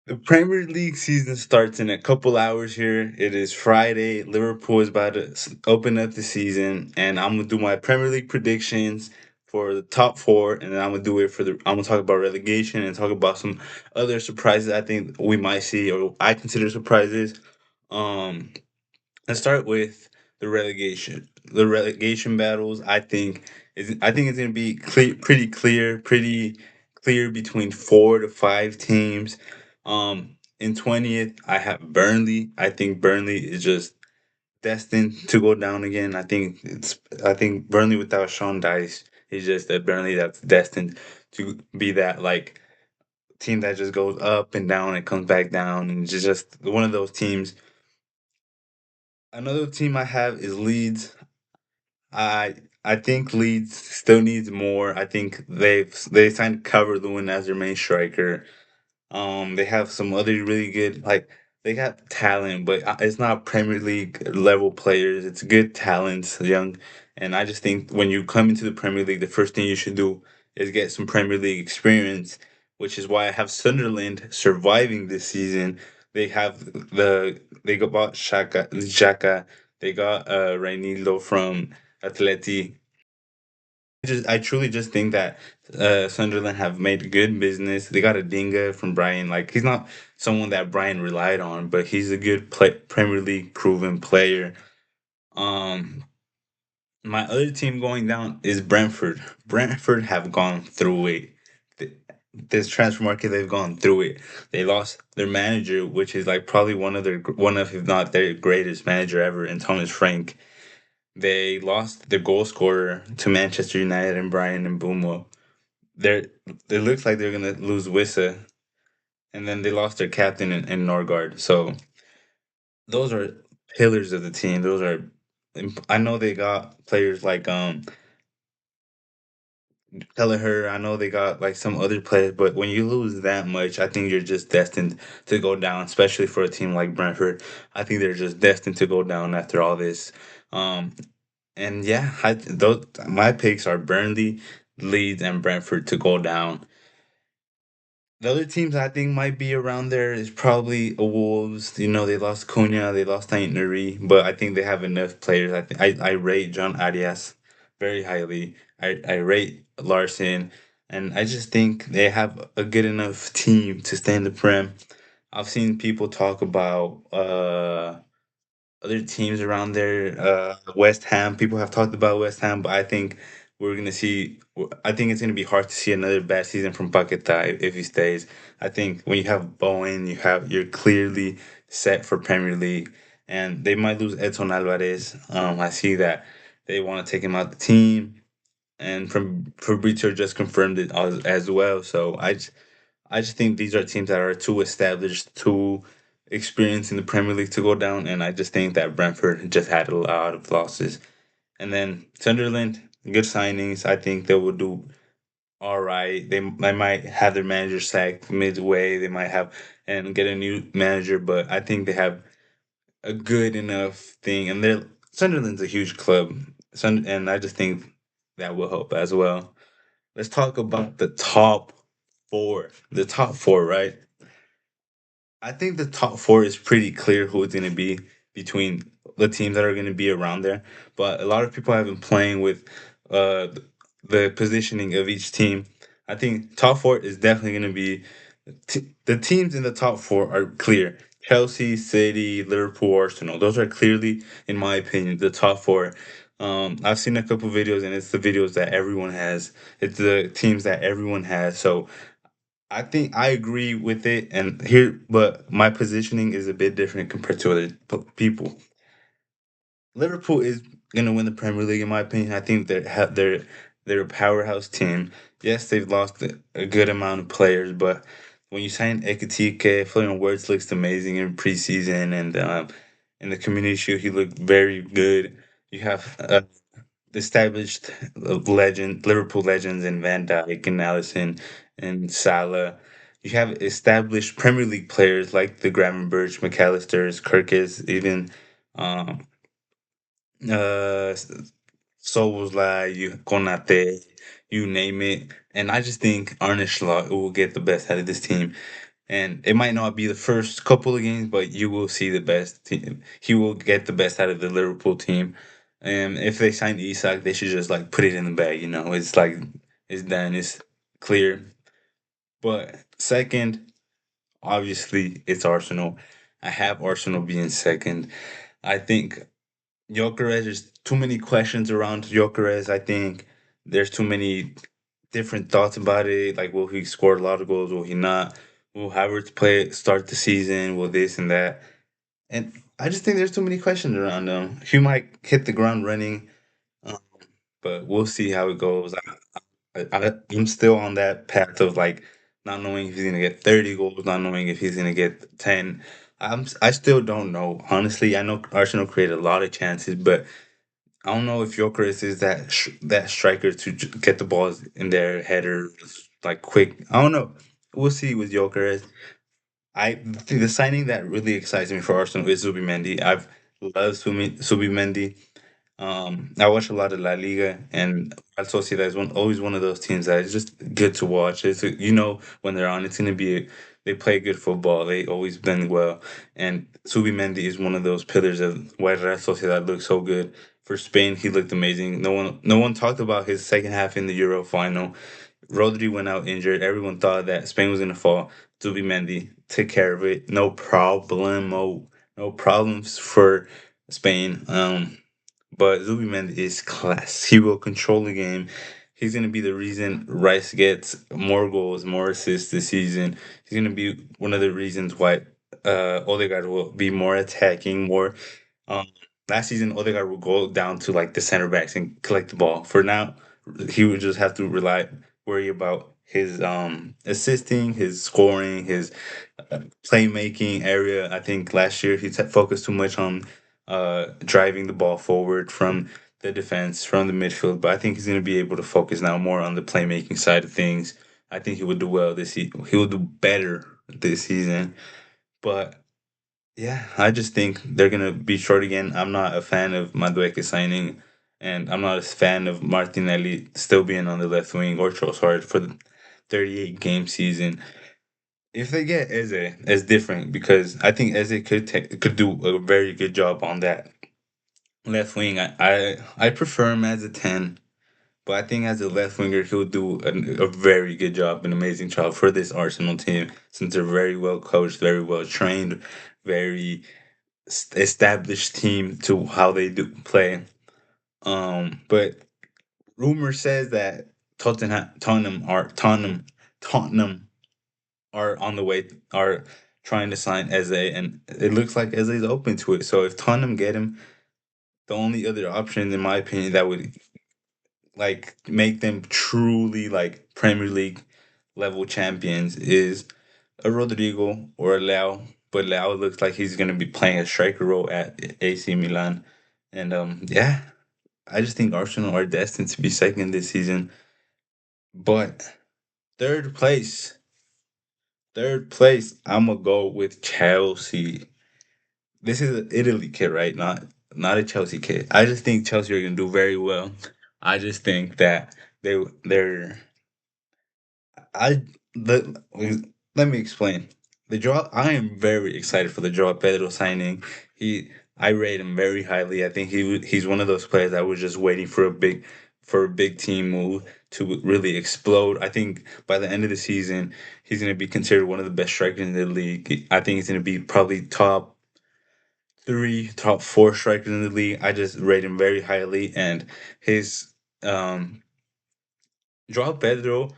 The Premier League season starts in a couple hours here. It is Friday. Liverpool is about to open up the season, and I'm gonna do my Premier League predictions for the top four, and then I'm gonna do it for the. I'm gonna talk about relegation and talk about some other surprises I think we might see or I consider surprises. Um, let's start with the relegation. The relegation battles, I think it's gonna be pretty clear between 4 to 5 teams. In 20th, I have Burnley. I think Burnley is just destined to go down again. I think Burnley without Sean Dice is just a Burnley that's destined to be that like team that just goes up and down and comes back down, and it's just one of those teams. Another team I have is Leeds. I think Leeds still needs more. I think they signed Calvert Lewin as their main striker. They have some other really good like they got talent, but it's not Premier League level players. It's good talents, young, and I just think when you come into the Premier League, the first thing you should do is get some Premier League experience, which is why I have Sunderland surviving this season. They got bought Xhaka. They got Reinildo from Atleti. I truly just think that Sunderland have made good business. They got a Dinga from Brian. Like he's not someone that Brian relied on, but he's a good Premier League proven player. Um, my other team going down is Brentford. Brentford have gone through it. Th- This transfer market, they've gone through it. They lost their manager, which is like probably one of if not their greatest manager ever, in Thomas Frank. They lost their goal scorer to Manchester United and Brian and Mbeumo. They're it looks like they're gonna lose Wissa, and then they lost their captain in Norgard. So those are pillars of the team. Those are I know they got players like Kelleher. I know they got like some other players, but when you lose that much, I think you're just destined to go down. Especially for a team like Brentford, I think they're just destined to go down after all this. Um, and yeah, those my picks are Burnley, Leeds, and Brentford to go down. The other teams I think might be around there is probably a Wolves. You know, they lost Cunha, they lost Saint Nuri, but I think they have enough players. I rate John Arias very highly. I rate Larson, and I just think they have a good enough team to stay in the Prem. I've seen people talk about other teams around there. West Ham. People have talked about West Ham, but I think we're gonna see. I think it's gonna be hard to see another bad season from Paquetá if he stays. I think when you have Bowen, you're clearly set for Premier League, and they might lose Edson Alvarez. I see that they want to take him out the team, and from Fabrizio just confirmed it as well. So I just think these are teams that are too established, too experienced in the Premier League to go down, and I just think that Brentford just had a lot of losses. And then Sunderland, good signings. I think they will do all right. They might have their manager sacked midway. They might have and get a new manager, but I think they have a good enough thing. And they're Sunderland's a huge club, and I just think that will help as well. Let's talk about the top four. The top four, right? I think the top four is pretty clear who it's going to be between the teams that are going to be around there. But a lot of people have been playing with uh, the positioning of each team. I think top four is definitely going to be the teams in the top four are clear. Chelsea, City, Liverpool, Arsenal. Those are clearly, in my opinion, the top four. I've seen a couple videos, and it's the videos that everyone has. It's the teams that everyone has. So I think I agree with it, and here, but my positioning is a bit different compared to other people. Liverpool is gonna win the Premier League, in my opinion. I think they're a powerhouse team. Yes, they've lost a good amount of players, but when you sign Ekitike, Florian Wirtz looks amazing in preseason, and in the Community Shield, he looked very good. You have established Liverpool legends in Van Dijk and Allison and Salah. You have established Premier League players like the Gravenberch, McAllisters, Kirkes, even um, uh, Soboslai, Konate, you name it. And I just think Arne Slot will get the best out of this team. And it might not be the first couple of games, but you will see the best team. He will get the best out of the Liverpool team. And if they sign Isak, they should just like put it in the bag. It's like it's done. It's clear. But second, obviously, it's Arsenal. I have Arsenal being second. I think Gyökeres, there's too many questions around Gyökeres. I think there's too many different thoughts about it. Like, will he score a lot of goals? Will he not? Will Havertz start the season? Will this and that? And I just think there's too many questions around him. He might hit the ground running, um, but we'll see how it goes. I'm still on that path of like not knowing if he's gonna get 30 goals, not knowing if he's gonna get 10. I still don't know. Honestly, I know Arsenal created a lot of chances, but I don't know if Jokeris is that striker to get the balls in their header like quick. I don't know. We'll see with Jokeris. I think the signing that really excites me for Arsenal is Zubimendi. I've loved Zubimendi. I watch a lot of La Liga, and Real Sociedad is always one of those teams that is just good to watch. When they're on, it's gonna be they play good football. They always been well, and Subimendi is one of those pillars of why Real Sociedad looks so good. For Spain, he looked amazing. No one talked about his second half in the Euro final. Rodri went out injured. Everyone thought that Spain was gonna fall. Zubimendi took care of it. No problemo. No problems for Spain. But Zubimendi is class. He will control the game. He's going to be the reason Rice gets more goals, more assists this season. He's going to be one of the reasons why Odegaard will be more attacking, more. Um, Last season, Odegaard will go down to like the center backs and collect the ball. For now, he would just have to worry about his assisting, his scoring, his playmaking area. I think last year he focused too much on driving the ball forward from the defense, from the midfield. But I think he's going to be able to focus now more on the playmaking side of things. I think he would do well this season. He will do better this season. But yeah, I just think they're going to be short again. I'm not a fan of Madueke signing, and I'm not a fan of Martinelli still being on the left wing or Trossard for the 38 game season. If they get Eze, it's different because I think Eze could do a very good job on that left wing. I prefer him as a 10, but I think as a left winger he'll do a very good job, an amazing job for this Arsenal team since they're very well coached, very well trained, very established team to how they do play. But rumor says that Tottenham are on the way are trying to sign Eze, and it looks like Eze is open to it. So if Tottenham get him, the only other option, in my opinion, that would like make them truly like Premier League level champions is a Rodrigo or a Leao. But Leao looks like he's gonna be playing a striker role at AC Milan, and yeah, I just think Arsenal are destined to be second this season. But third place, third place, I'm gonna go with Chelsea. This is an Italy kid, right? Not a Chelsea kid. I just think Chelsea are gonna do very well. I just think that they're I the let me explain. I am very excited for the Joao Pedro signing. I rate him very highly. I think he's one of those players that was just waiting for a big team move to really explode. I think by the end of the season, he's going to be considered one of the best strikers in the league. I think he's going to be probably top 3, top 4 strikers in the league. I just rate him very highly, and his um Joao Pedro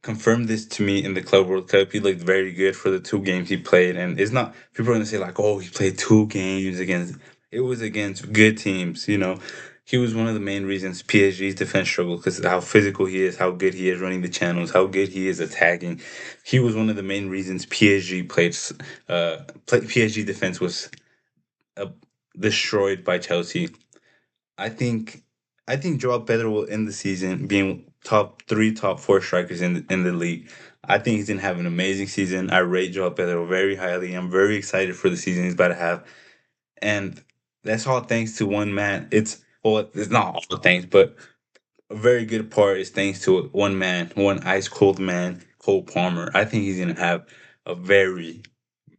confirmed this to me in the Club World Cup. He looked very good for the 2 games he played, and it's not people are gonna say like, oh, he played 2 games against. It was against good teams. He was one of the main reasons PSG's defense struggled because how physical he is, how good he is running the channels, how good he is attacking. He was one of the main reasons PSG defense was uh, destroyed by Chelsea. I think I think Joao Pedro will end the season being top 3, top 4 strikers in the league. I think he's gonna have an amazing season. I rate Joao Pedro very highly. I'm very excited for the season he's about to have, and that's all thanks to one man. It's not all thanks, but a very good part is thanks to one man, one ice cold man, Cole Palmer. I think he's gonna have a very,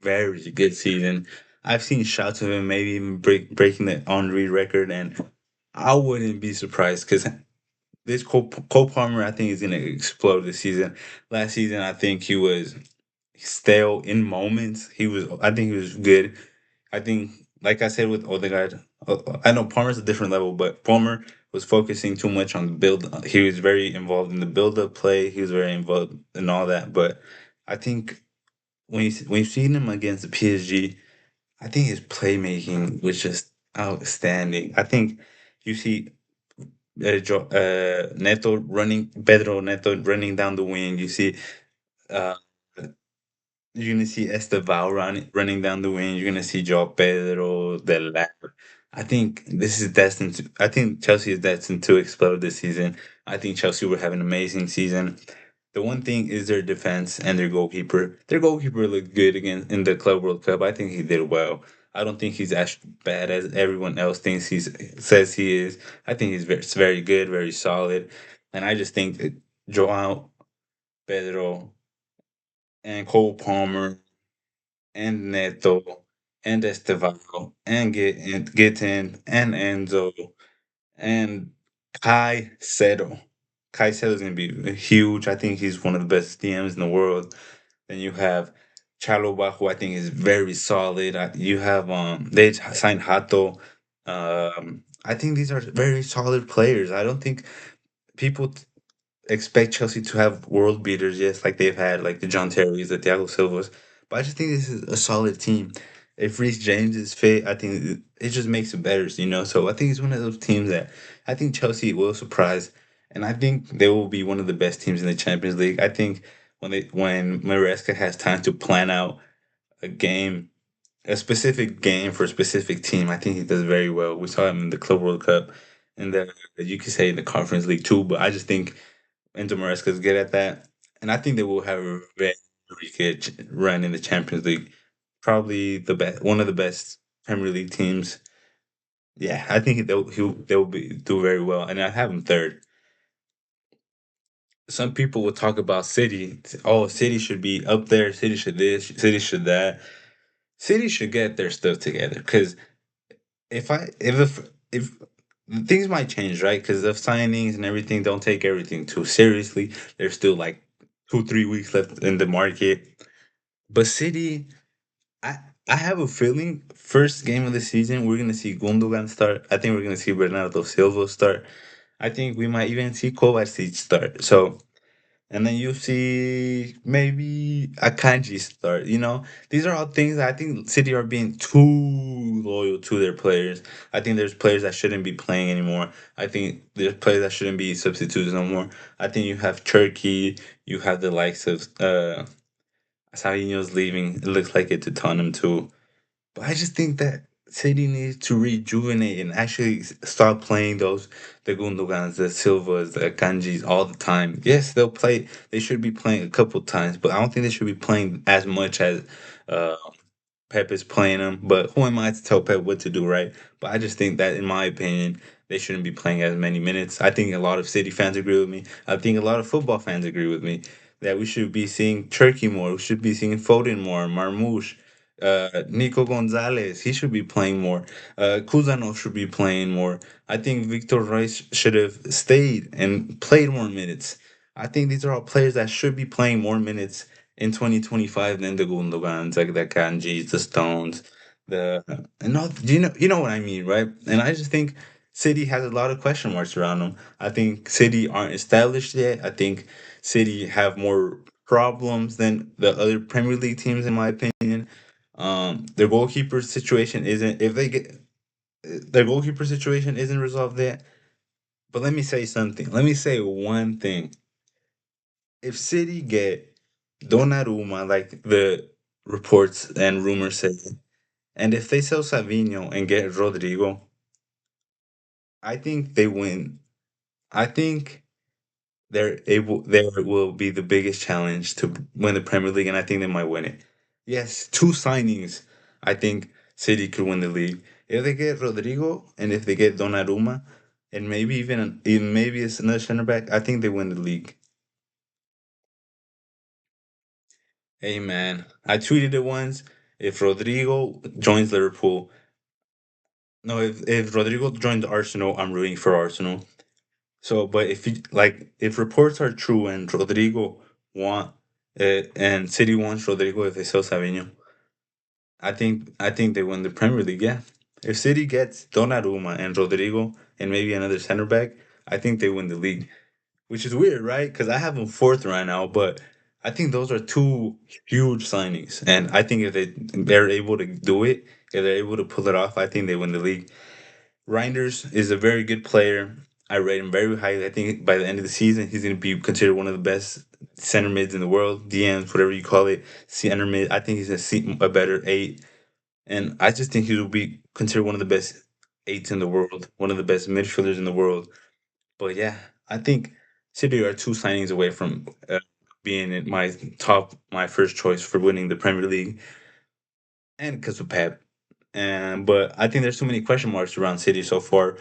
very good season. I've seen shots of him maybe even breaking the Henry record, and I wouldn't be surprised because this Cole Palmer, I think, is going to explode this season. Last season, I think he was stale in moments. I think he was good. I think, like I said with Odegaard, I know Palmer's a different level, but Palmer was focusing too much on the build. He was very involved in the build-up play. He was very involved in all that. But I think when you've seen him against the PSG, I think his playmaking was just outstanding. I think you see Pedro Neto running down the wing. You see uh, you're gonna see Esteval running down the wing. You're gonna see Joao Pedro, Del Lab. I think this is destined to. I think Chelsea is destined to explode this season. I think Chelsea will have an amazing season. The one thing is their defense and their goalkeeper. Their goalkeeper looked good again in the Club World Cup. I think he did well. I don't think he's as bad as everyone else thinks he says he is. I think he's very good, very solid, and I just think that Joao Pedro and Cole Palmer and Neto and Estevao and Gitten and Enzo and Caicedo. Caicedo is going to be huge. I think he's one of the best DMs in the world. Then you have Chaloba, who I think is very solid. You have they signed Hato. I think these are very solid players. I don't think people expect Chelsea to have world beaters, yes, like they've had, like the John Terrys, the Thiago Silvas. But I just think this is a solid team. If Reece James is fit, I think it just makes it better, you know. So I think it's one of those teams that I think Chelsea will surprise, and I think they will be one of the best teams in the Champions League. I think when Maresca has time to plan out a game, a specific game for a specific team, I think he does very well. We saw him in the Club World Cup, and the you could say in the Conference League too. But I just think Enzo Maresca is good at that, and I think they will have a very good run in the Champions League. Probably the best, one of the best Premier League teams. Yeah, I think they'll do very well, and I have them third. Some people will talk about City. Oh, City should be up there. City should this. City should that. City should get their stuff together because if things might change, right? Because of signings and everything, don't take everything too seriously. There's still like 2 3 weeks left in the market. But City, I I have a feeling first game of the season we're gonna see Gundogan start. I think we're gonna see Bernardo Silva start. I think we might even see Kovacic start. So and then you see maybe Akanji start. You know, these are all things that I think City are being too loyal to their players. I think there's players that shouldn't be playing anymore. I think there's players that shouldn't be substitutes no more. I think you have Turkey, you have the likes of Savinho's leaving. It looks like it to Tottenham too. But I just think that City needs to rejuvenate and actually start playing the Gundogans, the Silvas, the Kanjis all the time. Yes, they'll play. They should be playing a couple times, but I don't think they should be playing as much as uh, Pep is playing them. But who am I to tell Pep what to do, right? But I just think that, in my opinion, they shouldn't be playing as many minutes. I think a lot of City fans agree with me. I think a lot of football fans agree with me that we should be seeing Turkey more. We should be seeing Foden more, Marmoush, Nico Gonzalez. He should be playing more. Kuzanov should be playing more. I think Victor Reis should have stayed and played more minutes. I think these are all players that should be playing more minutes in 2025 than the Gundogans, like the Kanjis, the Stones, the and all. You know what I mean, right? And I just think City has a lot of question marks around them. I think City aren't established yet. I think City have more problems than the other Premier League teams, in my opinion. Their goalkeeper situation isn't if they get their goalkeeper situation isn't resolved yet. But let me say something. Let me say one thing. If City get Donnarumma, like the reports and rumors say, and if they sell Savinho and get Rodrigo, I think they win. I think there will be the biggest challenge to win the Premier League, and I think they might win it. Yes, two signings. I think City could win the league if they get Rodrigo and if they get Donnarumma, and maybe even maybe it's another center back. I think they win the league. Hey man, I tweeted it once. If Rodrigo joins Liverpool, no, if Rodrigo joins Arsenal, I'm rooting for Arsenal. So, but if reports are true and Rodrigo want and City wants Rodrigo if they sell Savinho, I think they win the Premier League. Yeah, if City gets Donnarumma and Rodrigo and maybe another center back, I think they win the league. Which is weird, right? Because I have them fourth right now, but I think those are two huge signings, and I think if they're able to do it, if they're able to pull it off, I think they win the league. Reinders is a very good player. I rate him very highly. I think by the end of the season, he's going to be considered one of the best center mids in the world, DMs, whatever you call it, center mid. I think he's a better eight, and I just think he will be considered one of the best eights in the world, one of the best midfielders in the world. But yeah, I think City are two signings away from being in my first choice for winning the Premier League, and because of Pep. And but I think there's too many question marks around City so far.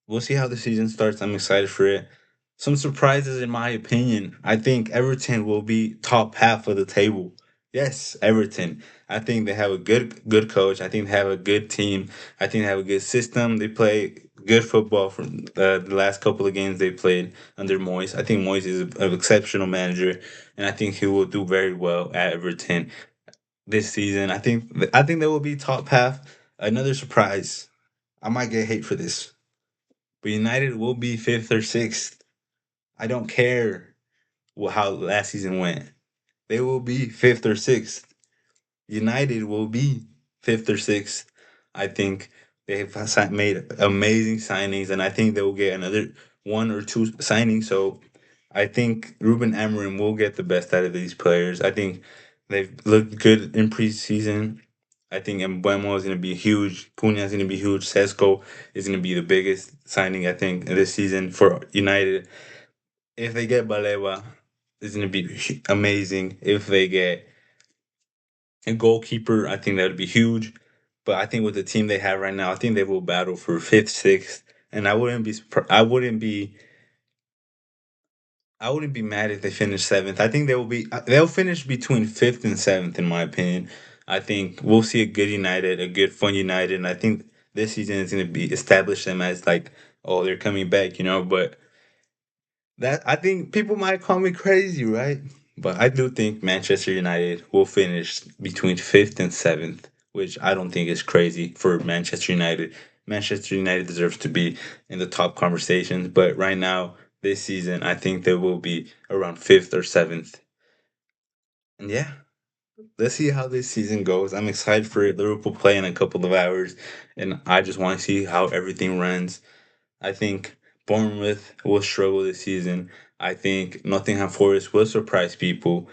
We'll see how the season starts. I'm excited for it. Some surprises, in my opinion. I think Everton will be top half of the table. Yes, Everton. I think they have a good coach. I think they have a good team. I think they have a good system. They play good football from the last couple of games they played under Moyes. I think Moyes is an exceptional manager, and I think he will do very well at Everton this season. I think they will be top half. Another surprise. I might get hate for this, but United will be fifth or sixth. I don't care how last season went. They will be fifth or sixth. United will be fifth or sixth. I think they've made amazing signings, and I think they will get another one or two signings. So I think Ruben Amorim will get the best out of these players. I think they've looked good in preseason. I think Embuemo is going to be huge. Cunha is going to be huge. Sesko is going to be the biggest signing, I think, this season for United. If they get Baleba, it's going to be amazing. If they get a goalkeeper, I think that would be huge. But I think with the team they have right now, I think they will battle for fifth, sixth, and I wouldn't be mad if they finish seventh. I think they'll finish between fifth and seventh, in my opinion. I think we'll see a good United, a good fun United, and I think this season is going to be establish them as like, oh, they're coming back, But that I think people might call me crazy, right? But I do think Manchester United will finish between fifth and seventh, which I don't think is crazy for Manchester United. Manchester United deserves to be in the top conversations, but right now, this season, I think they will be around fifth or seventh. And yeah, let's see how this season goes. I'm excited for Liverpool play in a couple of hours, and I just want to see how everything runs. I think Bournemouth will struggle this season. I think Nottingham Forest will surprise people.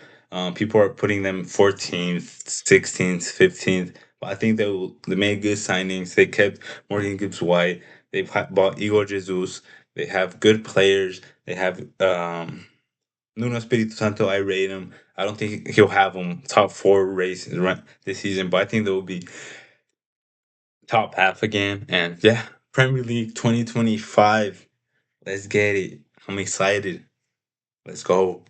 People are putting them 14th, 16th, 15th. But I think they made good signings. They kept Morgan Gibbs White. They've bought Igor Jesus. They have good players. They have Nuno Espirito Santo. I rate him. I don't think he'll have them top four race this season, but I think they will be top half again. And yeah, Premier League 2025. Let's get it. I'm excited. Let's go.